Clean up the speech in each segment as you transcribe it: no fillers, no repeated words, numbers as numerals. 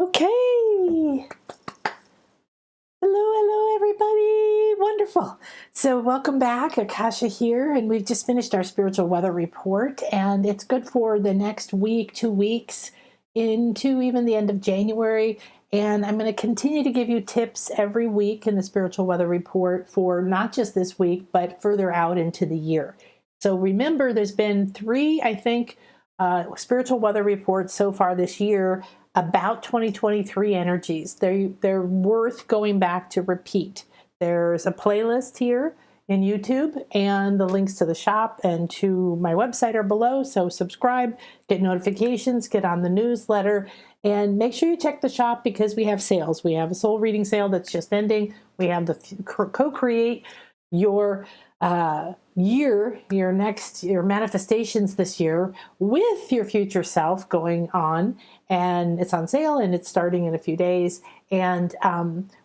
Okay. Hello, everybody. Wonderful. So welcome back. Akasha here, and we've just finished our spiritual weather report, and it's good for the next week, 2 weeks, into even the end of January. And I'm going to continue to give you tips every week in the spiritual weather report for not just this week, but further out into the year. So remember, there's been three, I think, spiritual weather reports so far this year about 2023 energies. They're worth going back to repeat. There's a playlist here in YouTube, and the links to the shop and to my website are below. So subscribe, get notifications, get on the newsletter, and make sure you check the shop because we have sales. We have a soul reading sale that's just ending. We have the co-create your your manifestations this year with your future self going on, and it's on sale and it's starting in a few days. And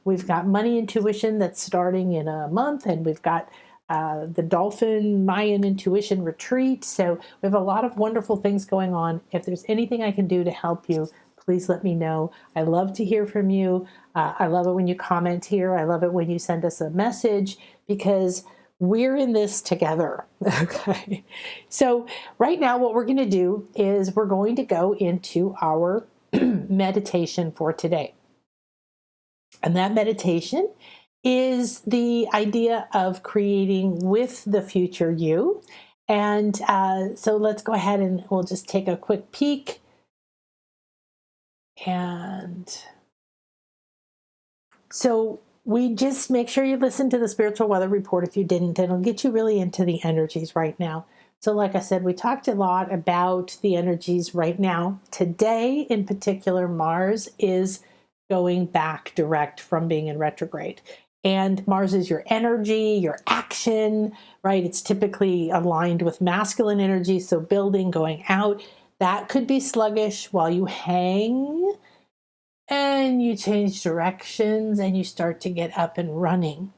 we've got money intuition that's starting in a month, and we've got the Dolphin Mayan Intuition Retreat. So we have a lot of wonderful things going on. If there's anything I can do to help you, please let me know. I love to hear from you. I love it when you comment here. I love it when you send us a message, because we're in this together. Okay. So right now what we're going to do is we're going to go into our meditation for today. And that meditation is the idea of creating with the future you. And so let's go ahead and we'll just take a quick peek. And so we just make sure you listen to the spiritual weather report if you didn't. It'll get you really into the energies right now. So like I said, we talked a lot about the energies right now. Today in particular, Mars is going back direct from being in retrograde. And Mars is your energy, your action, right? It's typically aligned with masculine energy. So building, going out, that could be sluggish while you hang and you change directions and you start to get up and running.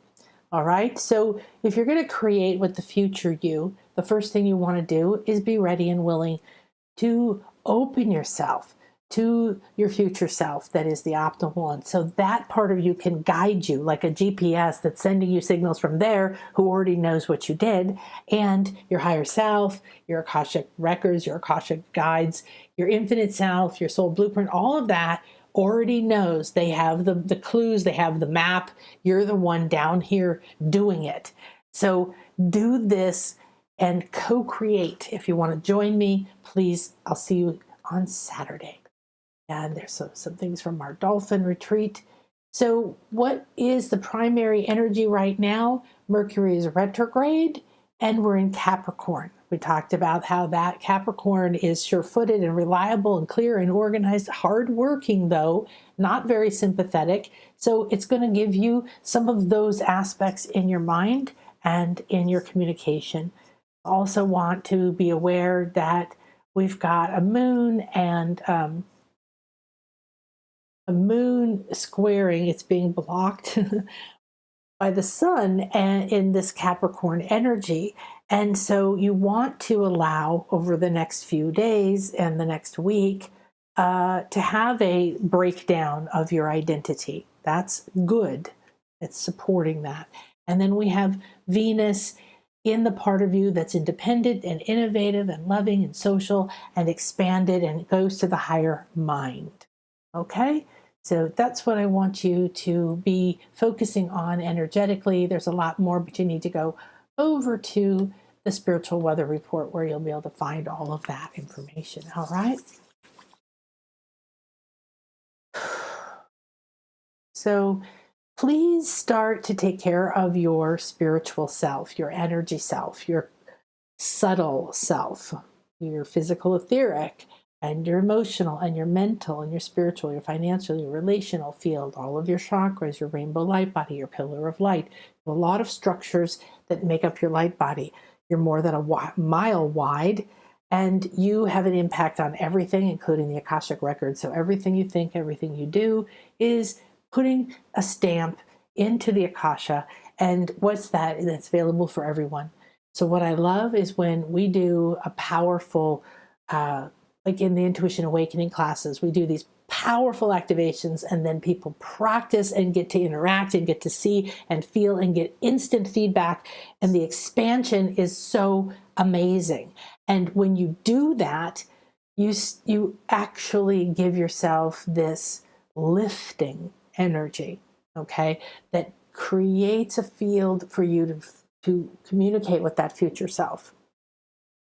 All right. So if you're going to create with the future you, the first thing you want to do is be ready and willing to open yourself to your future self that is the optimal one. So that part of you can guide you like a GPS that's sending you signals from there, who already knows what you did, and your higher self, your Akashic records, your Akashic guides, your infinite self, your soul blueprint, all of that already knows. They have the clues, they have the map. You're the one down here doing it. So do this and co-create. If you want to join me, please, I'll see you on Saturday. And there's some things from our Dolphin retreat. So what is the primary energy right now? Mercury is retrograde and we're in Capricorn. We talked about how that Capricorn is sure-footed and reliable and clear and organized, hardworking though, not very sympathetic. So it's going to give you some of those aspects in your mind and in your communication. Also want to be aware that we've got a moon and a moon squaring. It's being blocked by the sun and in this Capricorn energy. And so you want to allow over the next few days and the next week to have a breakdown of your identity. That's good. It's supporting that. And then we have Venus in the part of you that's independent and innovative and loving and social and expanded, and it goes to the higher mind. Okay? So that's what I want you to be focusing on energetically. There's a lot more, but you need to go over to the spiritual weather report where you'll be able to find all of that information. All right. So please start to take care of your spiritual self, your energy self, your subtle self, your physical etheric, and your emotional and your mental and your spiritual, your financial, your relational field, all of your chakras, your rainbow light body, your pillar of light. A lot of structures that make up your light body. You're more than a mile wide, and you have an impact on everything, including the Akashic record. So everything you think, everything you do is putting a stamp into the Akasha. And what's that? That's available for everyone. So what I love is when we do a powerful like in the Intuition Awakening classes, we do these powerful activations, and then people practice and get to interact and get to see and feel and get instant feedback. And the expansion is so amazing. And when you do that, you actually give yourself this lifting energy, okay, that creates a field for you to communicate with that future self.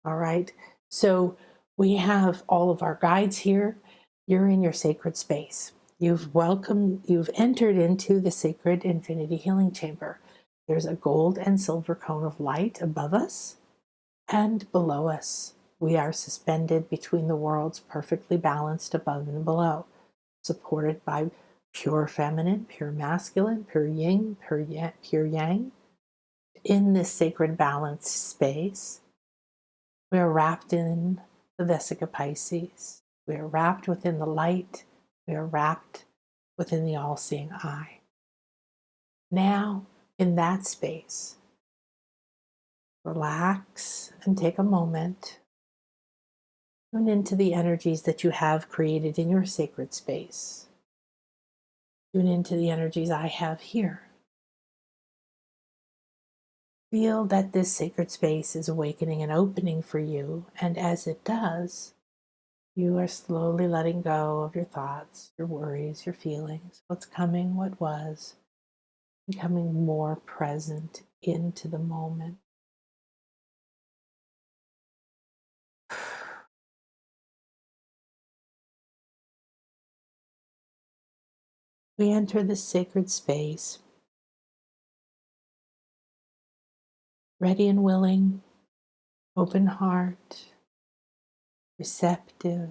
All right. So we have all of our guides here. You're in your sacred space. You've entered into the sacred infinity healing chamber. There's a gold and silver cone of light above us and below us. We are suspended between the worlds, perfectly balanced above and below, supported by pure feminine, pure masculine, pure yin, pure yang. In this sacred balanced space, we are wrapped in the Vesica Pisces. We are wrapped within the light. We are wrapped within the all-seeing eye. Now, in that space, relax and take a moment. Tune into the energies that you have created in your sacred space. Tune into the energies I have here. Feel that this sacred space is awakening and opening for you, and as it does, you are slowly letting go of your thoughts, your worries, your feelings, what's coming, what was, becoming more present into the moment. We enter this sacred space, ready and willing, open heart, receptive,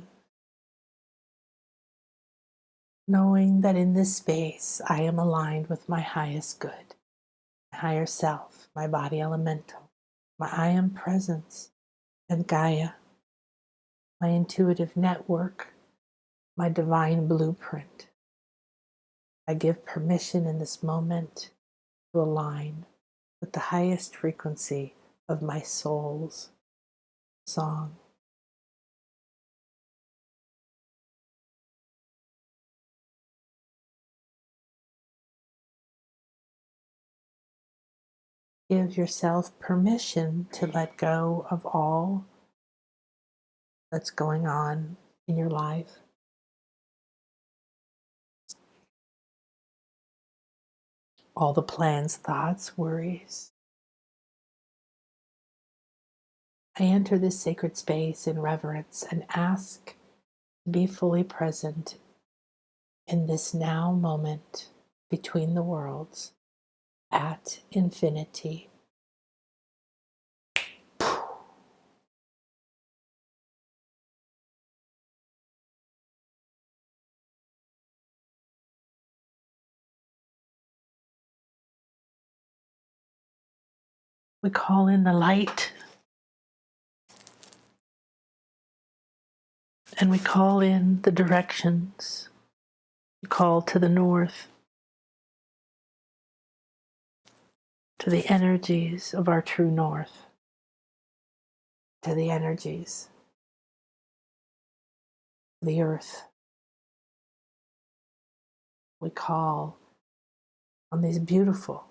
knowing that in this space I am aligned with my highest good, my higher self, my body elemental, my I am presence, and Gaia, my intuitive network, my divine blueprint. I give permission in this moment to align with the highest frequency of my soul's song. Give yourself permission to let go of all that's going on in your life. All the plans, thoughts, worries. I enter this sacred space in reverence and ask to be fully present in this now moment between the worlds at infinity. We call in the light, and we call in the directions. We call to the north, to the energies of our true north, to the energies of the earth. We call on these beautiful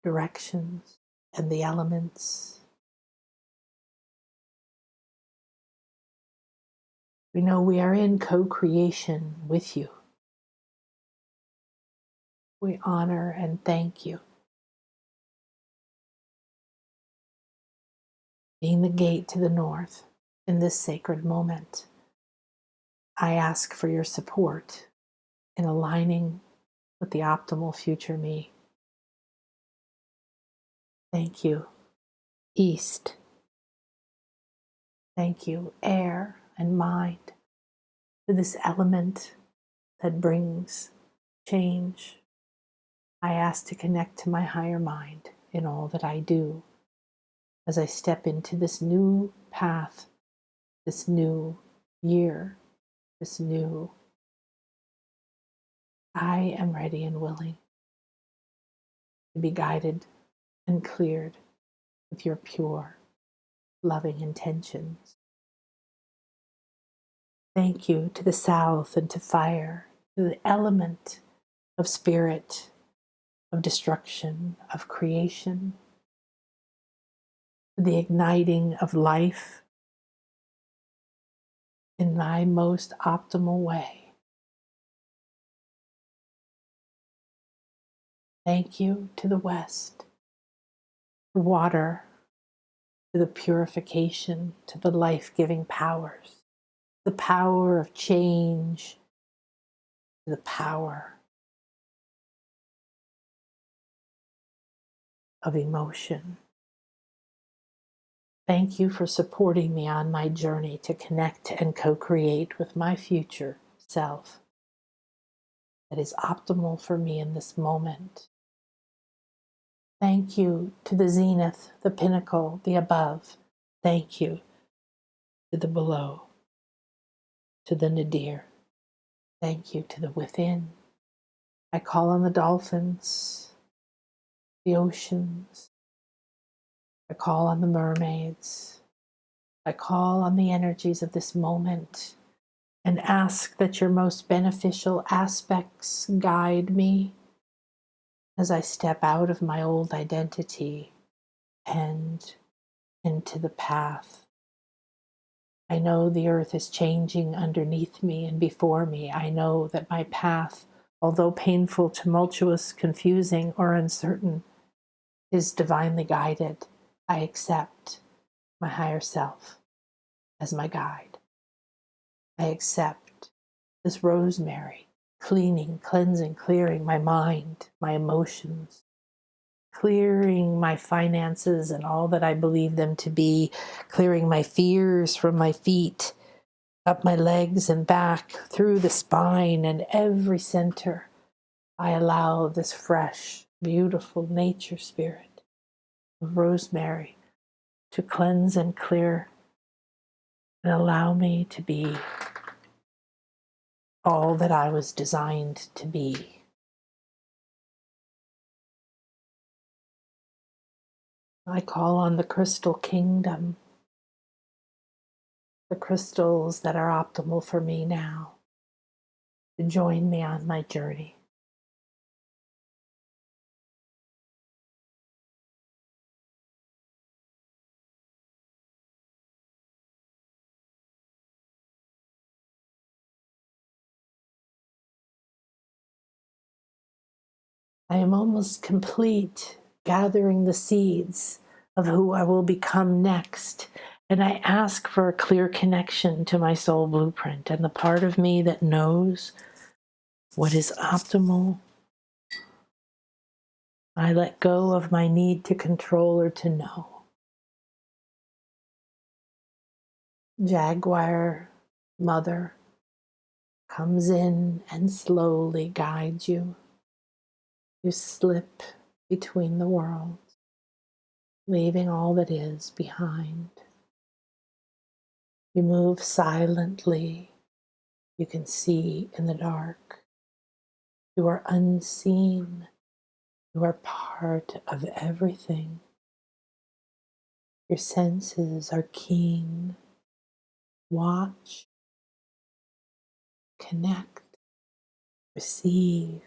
directions and the elements. We know we are in co-creation with you. We honor and thank you. Being the gate to the north in this sacred moment, I ask for your support in aligning with the optimal future me. Thank you, East. Thank you, air and mind, to this element that brings change. I ask to connect to my higher mind in all that I do as I step into this new path, this new year, this new. I am ready and willing to be guided and cleared with your pure, loving intentions. Thank you to the south and to fire, to the element of spirit, of destruction, of creation, to the igniting of life in my most optimal way. Thank you to the west, to water, to the purification, to the life-giving powers, the power of change, to the power of emotion. Thank you for supporting me on my journey to connect and co-create with my future self that is optimal for me in this moment. Thank you to the zenith, the pinnacle, the above. Thank you to the below, to the nadir. Thank you to the within. I call on the dolphins, the oceans. I call on the mermaids. I call on the energies of this moment and ask that your most beneficial aspects guide me as I step out of my old identity and into the path. I know the earth is changing underneath me and before me. I know that my path, although painful, tumultuous, confusing, or uncertain, is divinely guided. I accept my higher self as my guide. I accept this rosemary, cleaning, cleansing, clearing my mind, my emotions, clearing my finances and all that I believe them to be, clearing my fears from my feet, up my legs and back, through the spine and every center. I allow this fresh, beautiful nature spirit of rosemary to cleanse and clear and allow me to be all that I was designed to be. I call on the crystal kingdom, the crystals that are optimal for me now, to join me on my journey. I am almost complete gathering the seeds of who I will become next. And I ask for a clear connection to my soul blueprint and the part of me that knows what is optimal. I let go of my need to control or to know. Jaguar mother comes in and slowly guides you. You slip between the worlds, leaving all that is behind. You move silently. You can see in the dark. You are unseen. You are part of everything. Your senses are keen. Watch, connect, receive.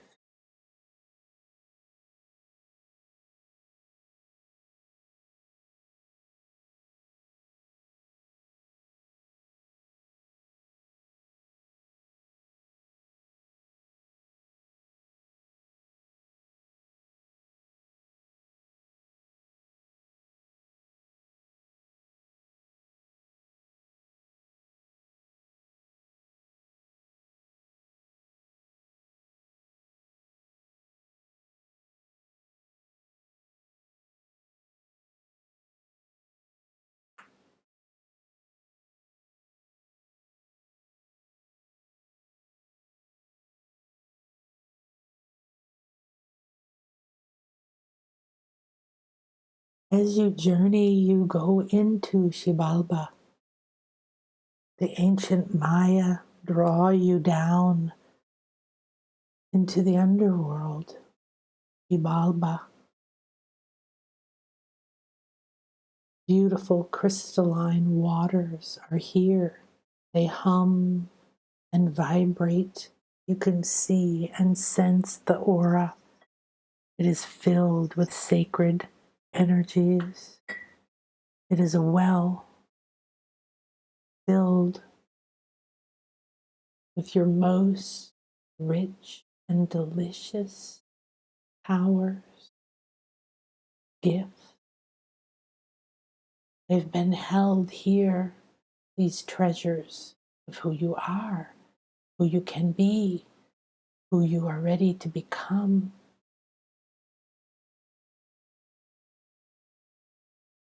As you journey, you go into Xibalba. The ancient Maya draw you down into the underworld, Xibalba. Beautiful crystalline waters are here. They hum and vibrate. You can see and sense the aura. It is filled with sacred energies. It is a well filled with your most rich and delicious powers, gifts. They've been held here, these treasures of who you are, who you can be, who you are ready to become.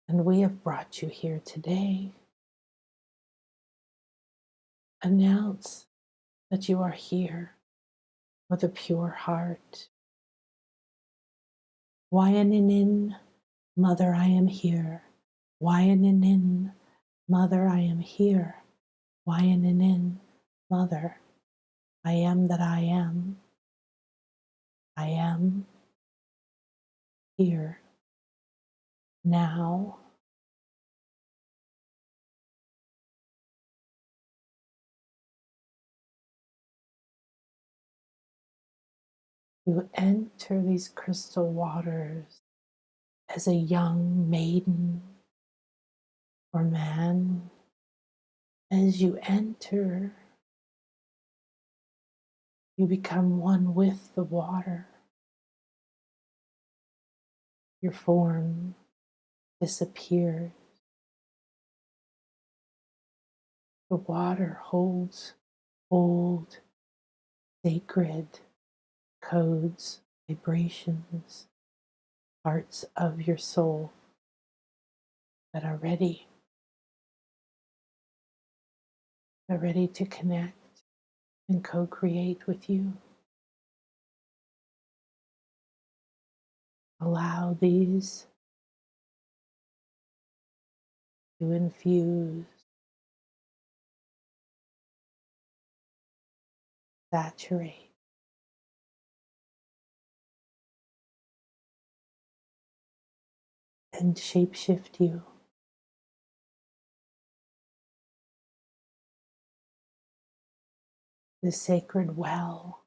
And we have brought you here today. Announce that you are here with a pure heart. Wayaninin, Mother, I am here. Wayaninin, Mother, I am here. Wayaninin, Mother, I am that I am. I am here now. You enter these crystal waters as a young maiden or man. As you enter, you become one with the water. Your form disappears. The water holds old, sacred codes, vibrations, parts of your soul that are ready. They're ready to connect and co-create with you. Allow these to infuse, saturate, and shapeshift you. The sacred well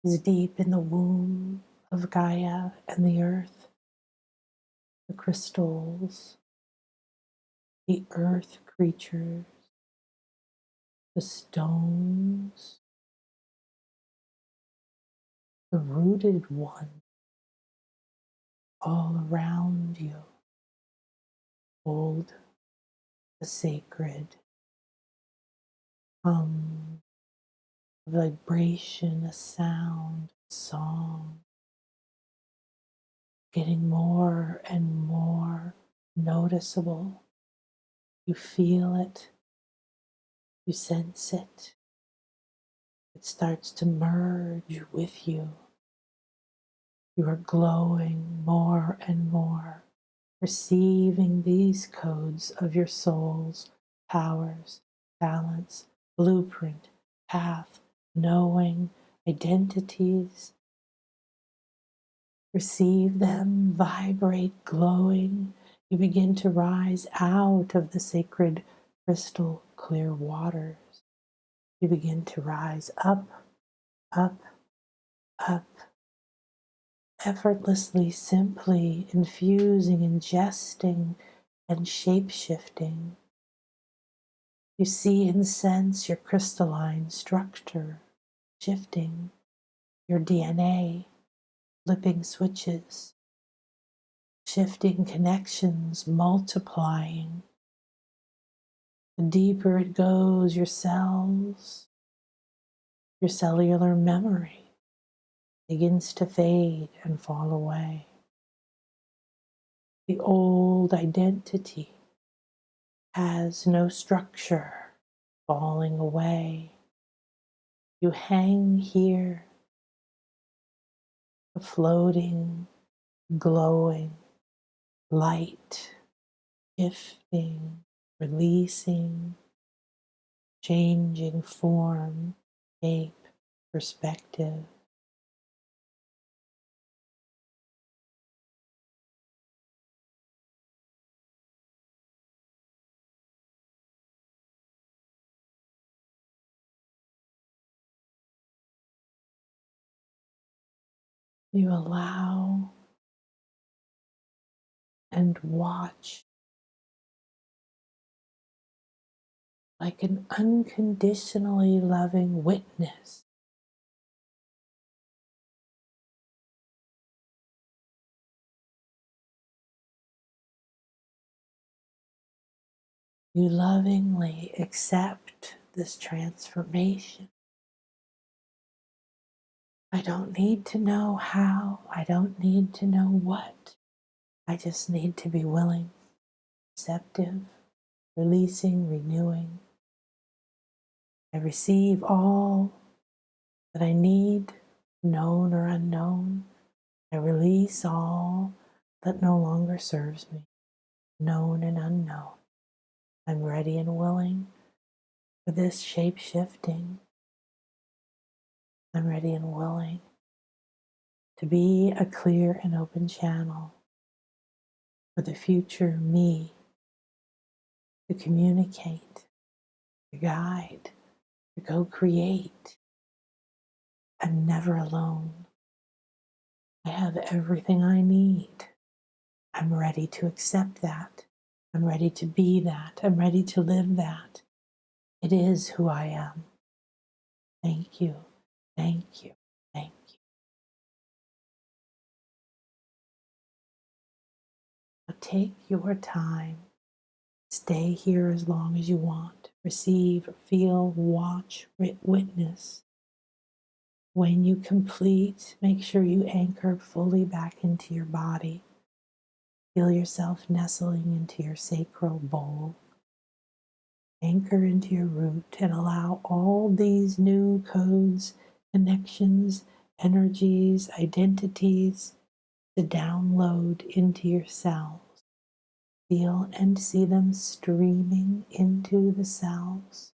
is deep in the womb of Gaia and the earth. The crystals, the earth creatures, the stones, the rooted one, all around you hold the sacred vibration, a sound, a song, getting more and more noticeable. You feel it, you sense it. It starts to merge with you. You are glowing more and more, receiving these codes of your soul's powers, talents, blueprint, path, knowing, identities. Receive them, vibrate, glowing. You begin to rise out of the sacred crystal clear waters. You begin to rise up, up, up, effortlessly, simply infusing, ingesting, and shape-shifting. You see and sense your crystalline structure shifting, your DNA flipping switches, shifting connections, multiplying. The deeper it goes, your cells, your cellular memory begins to fade and fall away. The old identity has no structure, falling away. You hang here, a floating, glowing light, shifting, releasing, changing form, shape, perspective. You allow and watch like an unconditionally loving witness. You lovingly accept this transformation. I don't need to know how, I don't need to know what. I just need to be willing, receptive, releasing, renewing. I receive all that I need, known or unknown. I release all that no longer serves me, known and unknown. I'm ready and willing for this shape-shifting. I'm ready and willing to be a clear and open channel for the future me to communicate, to guide, to co-create. I'm never alone. I have everything I need. I'm ready to accept that. I'm ready to be that. I'm ready to live that. It is who I am. Thank you. Thank you. Thank you. Now take your time. Stay here as long as you want. Receive, feel, watch, witness. When you complete, make sure you anchor fully back into your body. Feel yourself nestling into your sacral bowl. Anchor into your root and allow all these new codes, connections, energies, identities to download into your cells. Feel and see them streaming into the cells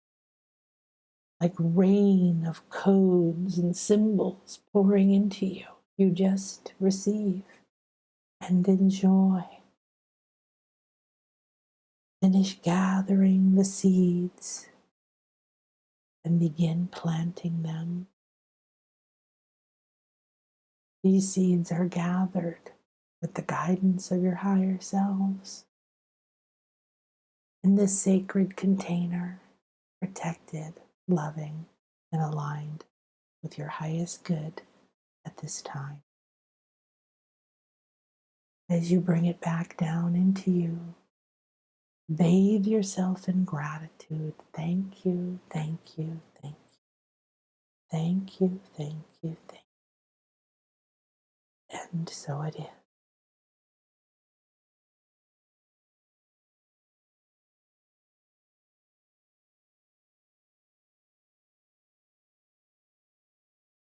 like rain of codes and symbols pouring into you. You just receive and enjoy. Finish gathering the seeds and begin planting them. These seeds are gathered with the guidance of your higher selves in this sacred container, protected, loving, and aligned with your highest good at this time. As you bring it back down into you, bathe yourself in gratitude. Thank you, thank you, thank you. Thank you, thank you, thank you. And so it is.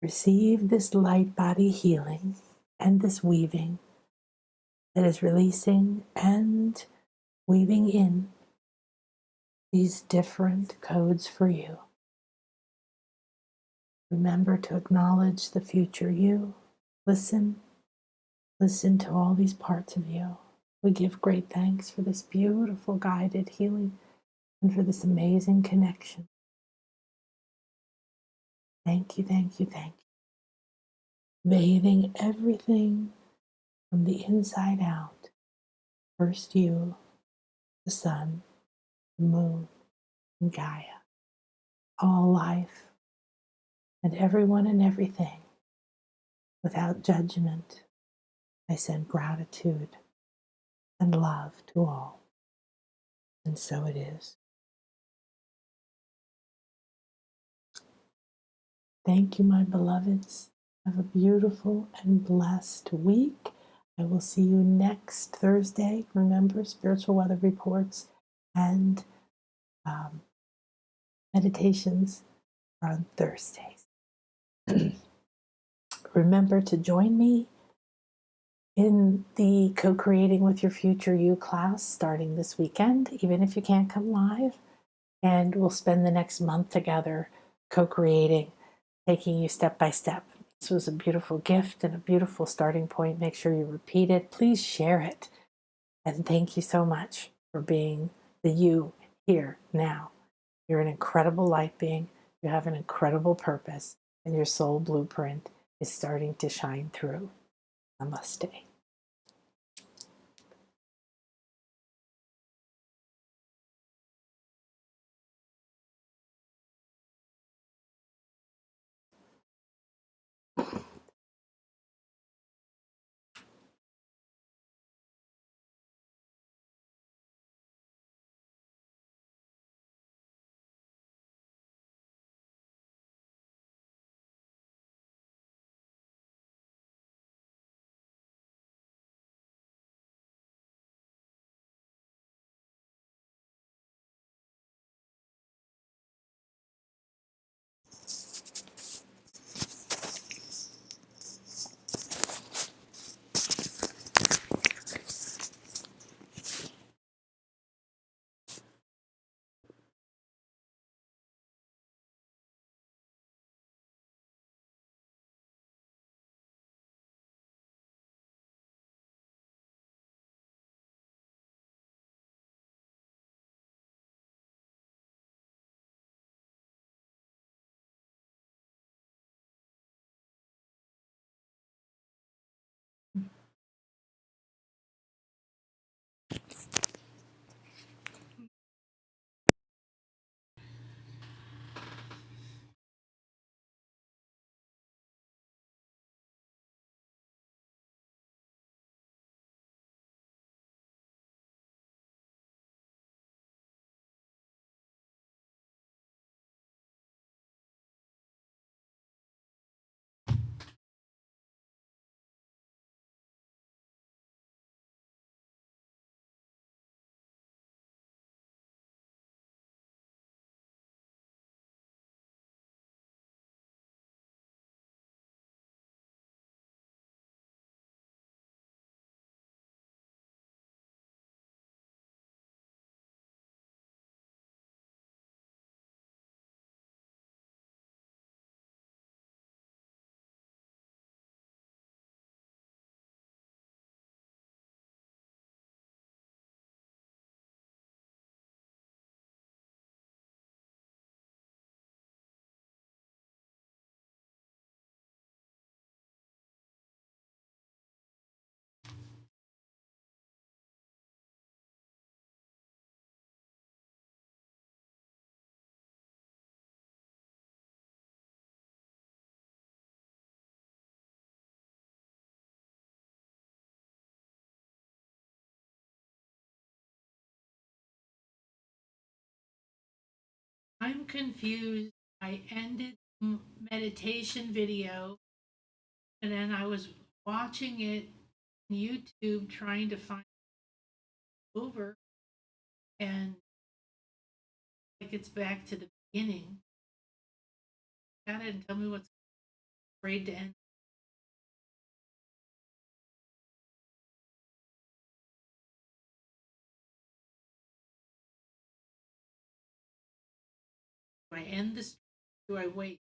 Receive this light body healing and this weaving that is releasing and weaving in these different codes for you. Remember to acknowledge the future you. Listen to all these parts of you. We give great thanks for this beautiful guided healing and for this amazing connection. Thank you, thank you, thank you. Bathing everything from the inside out. First you, the sun, the moon, and Gaia. All life and everyone and everything. Without judgment, I send gratitude and love to all. And so it is. Thank you, my beloveds. Have a beautiful and blessed week. I will see you next Thursday. Remember, spiritual weather reports and meditations are on Thursdays. Remember to join me in the Co-Creating with Your Future You class starting this weekend, even if you can't come live. And we'll spend the next month together co-creating, taking you step by step. This was a beautiful gift and a beautiful starting point. Make sure you repeat it. Please share it. And thank you so much for being the you here now. You're an incredible light being. You have an incredible purpose and your soul blueprint is starting to shine through. Namaste. I'm confused. I ended the meditation video and then I was watching it on YouTube trying to find over and like it's back to the beginning. Got it and tell me what's afraid to end. Do I end this? Do I wait?